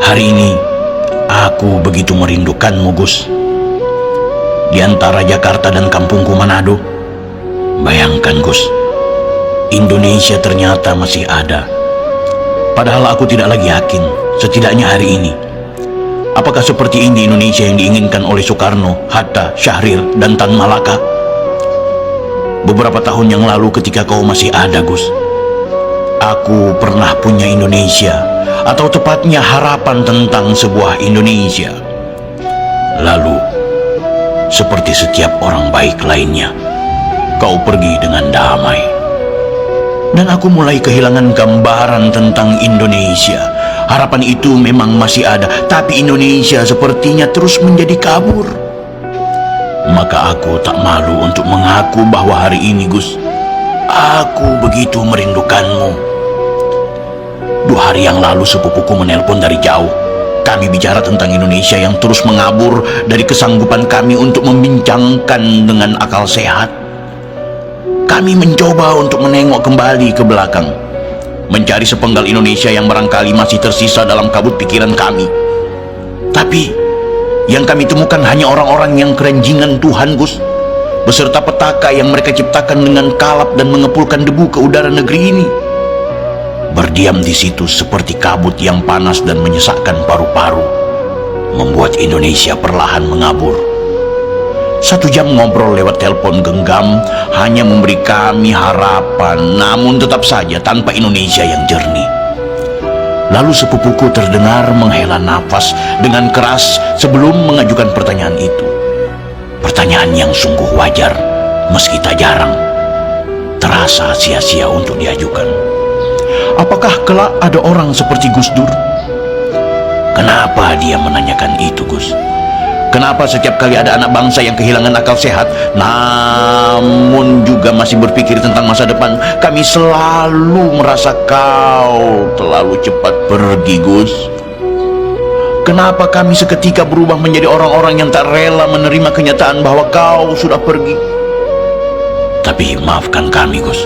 Hari ini aku begitu merindukanmu, Gus. Di antara Jakarta dan kampungku Manado, bayangkan, Gus, Indonesia ternyata masih ada. Padahal aku tidak lagi yakin, setidaknya hari ini. Apakah seperti ini Indonesia yang diinginkan oleh Soekarno, Hatta, Syahrir, dan Tan Malaka? Beberapa tahun yang lalu ketika kau masih ada, Gus, aku pernah punya Indonesia, atau tepatnya harapan tentang sebuah Indonesia. Lalu, seperti setiap orang baik lainnya, kau pergi dengan damai. Dan aku mulai kehilangan gambaran tentang Indonesia. Harapan itu memang masih ada, tapi Indonesia sepertinya terus menjadi kabur. Maka aku tak malu untuk mengaku bahwa hari ini, Gus, aku begitu merindukanmu. 2 hari yang lalu sepupuku menelpon dari jauh. Kami bicara tentang Indonesia yang terus mengabur dari kesanggupan kami untuk membincangkan dengan akal sehat. Kami mencoba untuk menengok kembali ke belakang, mencari sepenggal Indonesia yang barangkali masih tersisa dalam kabut pikiran kami. Tapi yang kami temukan hanya orang-orang yang keranjingan Tuhan, Gus, beserta petaka yang mereka ciptakan dengan kalap dan mengepulkan debu ke udara negeri ini. Berdiam di situ seperti kabut yang panas dan menyesakkan paru-paru, membuat Indonesia perlahan mengabur. 1 jam ngobrol lewat telepon genggam hanya memberi kami harapan, namun tetap saja tanpa Indonesia yang jernih. Lalu sepupuku terdengar menghela nafas dengan keras sebelum mengajukan pertanyaan itu. Pertanyaan yang sungguh wajar, meski tak jarang terasa sia-sia untuk diajukan. Apakah kelak ada orang seperti Gus Dur? Kenapa dia menanyakan itu, Gus? Kenapa setiap kali ada anak bangsa yang kehilangan akal sehat, namun juga masih berpikir tentang masa depan, kami selalu merasa kau terlalu cepat pergi, Gus? Kenapa kami seketika berubah menjadi orang-orang yang tak rela menerima kenyataan bahwa kau sudah pergi? Tapi maafkan kami, Gus.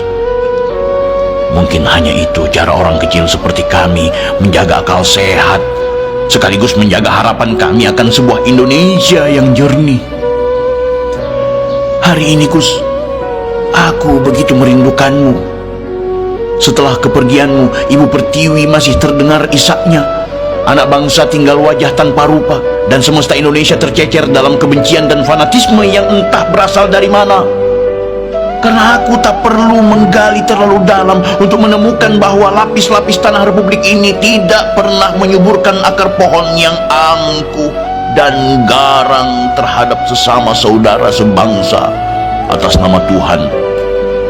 Mungkin hanya itu cara orang kecil seperti kami menjaga akal sehat, sekaligus menjaga harapan kami akan sebuah Indonesia yang jernih. Hari ini, Gus, aku begitu merindukanmu. Setelah kepergianmu, Ibu Pertiwi masih terdengar isaknya. Anak bangsa tinggal wajah tanpa rupa, dan semesta Indonesia tercecer dalam kebencian dan fanatisme yang entah berasal dari mana. Karena aku tak perlu menggali terlalu dalam untuk menemukan bahwa lapis-lapis tanah republik ini tidak pernah menyuburkan akar pohon yang angkuh dan garang terhadap sesama saudara sebangsa atas nama Tuhan,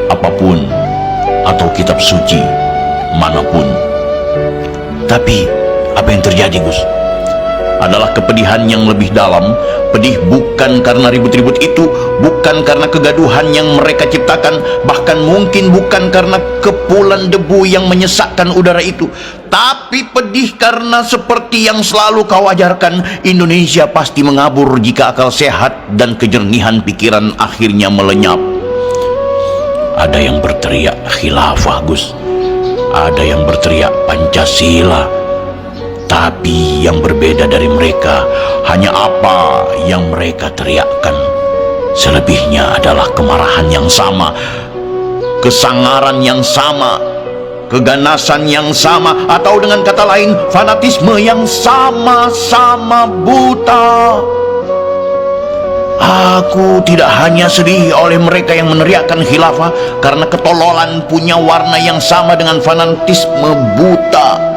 apapun, atau kitab suci manapun. Tapi apa yang terjadi, Gus, adalah kepedihan yang lebih dalam. Pedih bukan karena ribut-ribut itu, bukan karena kegaduhan yang mereka ciptakan, bahkan mungkin bukan karena kepulan debu yang menyesakkan udara itu, tapi pedih karena seperti yang selalu kau ajarkan, Indonesia pasti mengabur jika akal sehat dan kejernihan pikiran akhirnya melenyap. Ada yang berteriak khilafah, Gus. Ada yang berteriak Pancasila. Tapi yang berbeda dari mereka hanya apa yang mereka teriakkan. Selebihnya adalah kemarahan yang sama, kesangaran yang sama, keganasan yang sama, atau dengan kata lain, fanatisme yang sama-sama buta. Aku tidak hanya sedih oleh mereka yang meneriakkan khilafah, karena ketololan punya warna yang sama dengan fanatisme buta.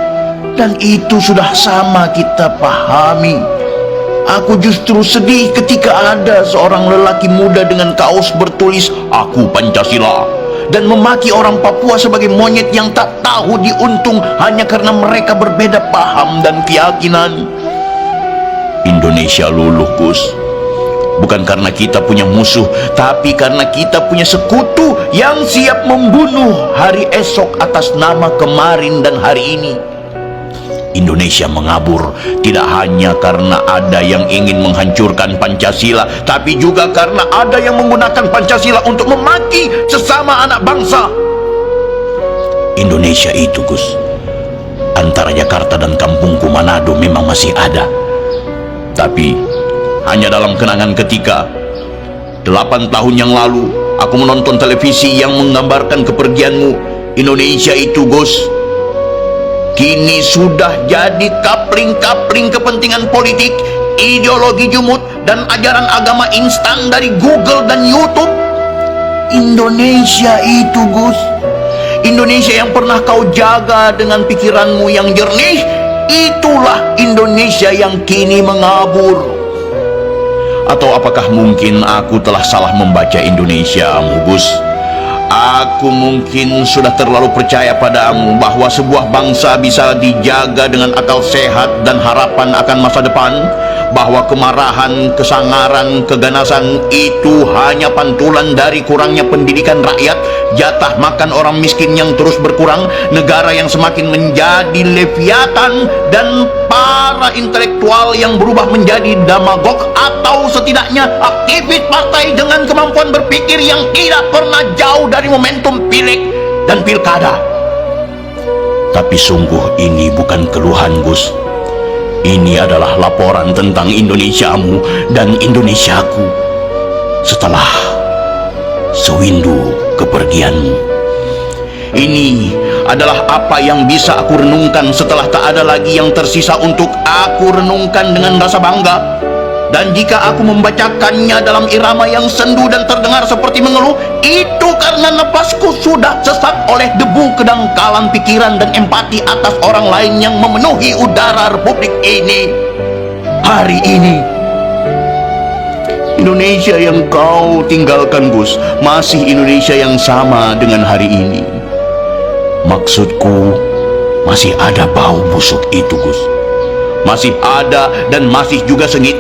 Dan itu sudah sama kita pahami. Aku justru sedih ketika ada seorang lelaki muda dengan kaos bertulis "Aku Pancasila" dan memaki orang Papua sebagai monyet yang tak tahu diuntung hanya karena mereka berbeda paham dan keyakinan. Indonesia luluh, Gus. Bukan karena kita punya musuh, tapi karena kita punya sekutu yang siap membunuh hari esok atas nama kemarin dan hari ini. Indonesia mengabur tidak hanya karena ada yang ingin menghancurkan Pancasila, tapi juga karena ada yang menggunakan Pancasila untuk memaki sesama anak bangsa. Indonesia itu, Gus, antara Jakarta dan kampungku Manado memang masih ada. Tapi hanya dalam kenangan ketika 8 tahun yang lalu aku menonton televisi yang menggambarkan kepergianmu. Indonesia itu, Gus, kini sudah jadi kapling-kapling kepentingan politik, ideologi jumut, dan ajaran agama instan dari Google dan YouTube. Indonesia itu, Gus, Indonesia yang pernah kau jaga dengan pikiranmu yang jernih, itulah Indonesia yang kini mengabur. Atau apakah mungkin aku telah salah membaca Indonesiamu, Gus? Aku mungkin sudah terlalu percaya padamu bahwa sebuah bangsa bisa dijaga dengan akal sehat dan harapan akan masa depan, bahwa kemarahan, kesangaran, keganasan itu hanya pantulan dari kurangnya pendidikan rakyat, jatah makan orang miskin yang terus berkurang, negara yang semakin menjadi leviatan, dan para intelektual yang berubah menjadi demagog atau setidaknya aktivis partai dengan kemampuan berpikir yang tidak pernah jauh dari momentum pileg dan pilkada. Tapi sungguh ini bukan keluhan, Gus. Ini adalah laporan tentang Indonesiamu dan Indonesiaku setelah sewindu kepergianmu. Ini adalah apa yang bisa aku renungkan setelah tak ada lagi yang tersisa untuk aku renungkan dengan rasa bangga. Dan jika aku membacakannya dalam irama yang sendu dan terdengar seperti mengeluh, itu karena napasku sudah sesak oleh debu kedangkalan pikiran dan empati atas orang lain yang memenuhi udara republik ini. Hari ini Indonesia yang kau tinggalkan, Gus, masih Indonesia yang sama dengan hari ini. Maksudku, masih ada bau busuk itu, Gus. Masih ada dan masih juga sengit.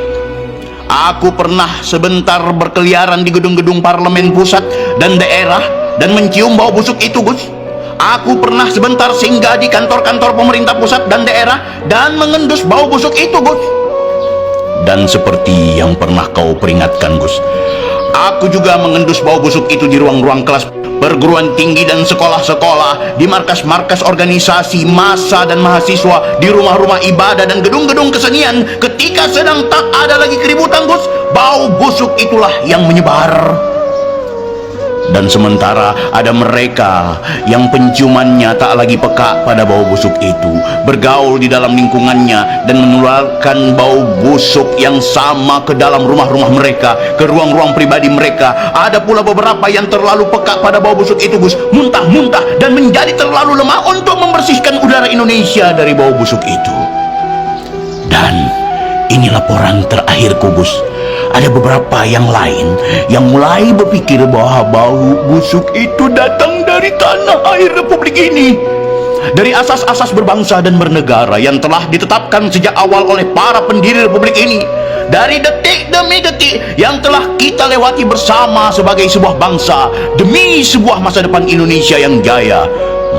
Aku pernah sebentar berkeliaran di gedung-gedung parlemen pusat dan daerah dan mencium bau busuk itu, Gus. Aku pernah sebentar singgah di kantor-kantor pemerintah pusat dan daerah dan mengendus bau busuk itu, Gus. Dan seperti yang pernah kau peringatkan, Gus, aku juga mengendus bau busuk itu di ruang-ruang kelas perguruan tinggi dan sekolah-sekolah, di markas-markas organisasi massa dan mahasiswa, di rumah-rumah ibadah dan gedung-gedung kesenian. Ketika sedang tak ada lagi keributan, Gus, bau busuk itulah yang menyebar. Dan sementara ada mereka yang penciumannya tak lagi peka pada bau busuk itu, bergaul di dalam lingkungannya dan menularkan bau busuk yang sama ke dalam rumah-rumah mereka, ke ruang-ruang pribadi mereka. Ada pula beberapa yang terlalu peka pada bau busuk itu, Gus, muntah-muntah dan menjadi terlalu lemah untuk membersihkan udara Indonesia dari bau busuk itu. Dan ini laporan terakhirku, Gus. Ada beberapa yang lain yang mulai berpikir bahwa bau busuk itu datang dari tanah air republik ini, dari asas-asas berbangsa dan bernegara yang telah ditetapkan sejak awal oleh para pendiri republik ini, dari detik demi detik yang telah kita lewati bersama sebagai sebuah bangsa demi sebuah masa depan Indonesia yang jaya.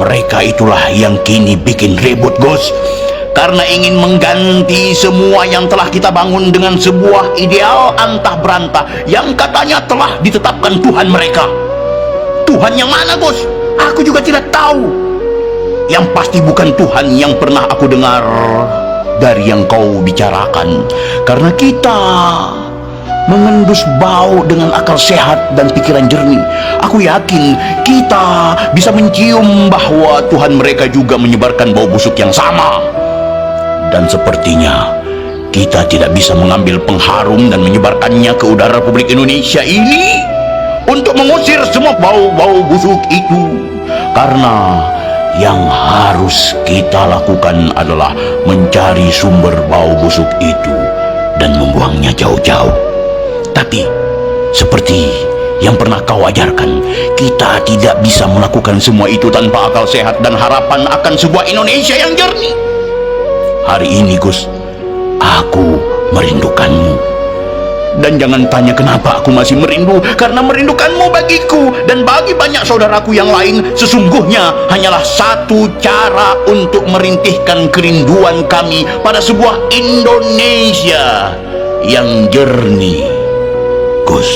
Mereka itulah yang kini bikin ribut, Gus, karena ingin mengganti semua yang telah kita bangun dengan sebuah ideal antah berantah yang katanya telah ditetapkan Tuhan mereka. Tuhan yang mana, Gus? Aku juga tidak tahu. Yang pasti bukan Tuhan yang pernah aku dengar dari yang kau bicarakan, karena kita mengendus bau dengan akal sehat dan pikiran jernih. Aku yakin kita bisa mencium bahwa Tuhan mereka juga menyebarkan bau busuk yang sama. Dan sepertinya kita tidak bisa mengambil pengharum dan menyebarkannya ke udara Republik Indonesia ini untuk mengusir semua bau-bau busuk itu, karena yang harus kita lakukan adalah mencari sumber bau busuk itu dan membuangnya jauh-jauh. Tapi seperti yang pernah kau ajarkan, kita tidak bisa melakukan semua itu tanpa akal sehat dan harapan akan sebuah Indonesia yang jernih. Hari ini, Gus, aku merindukanmu. Dan jangan tanya kenapa aku masih merindu, karena merindukanmu bagiku dan bagi banyak saudaraku yang lain sesungguhnya hanyalah satu cara untuk merintihkan kerinduan kami pada sebuah Indonesia yang jernih, Gus.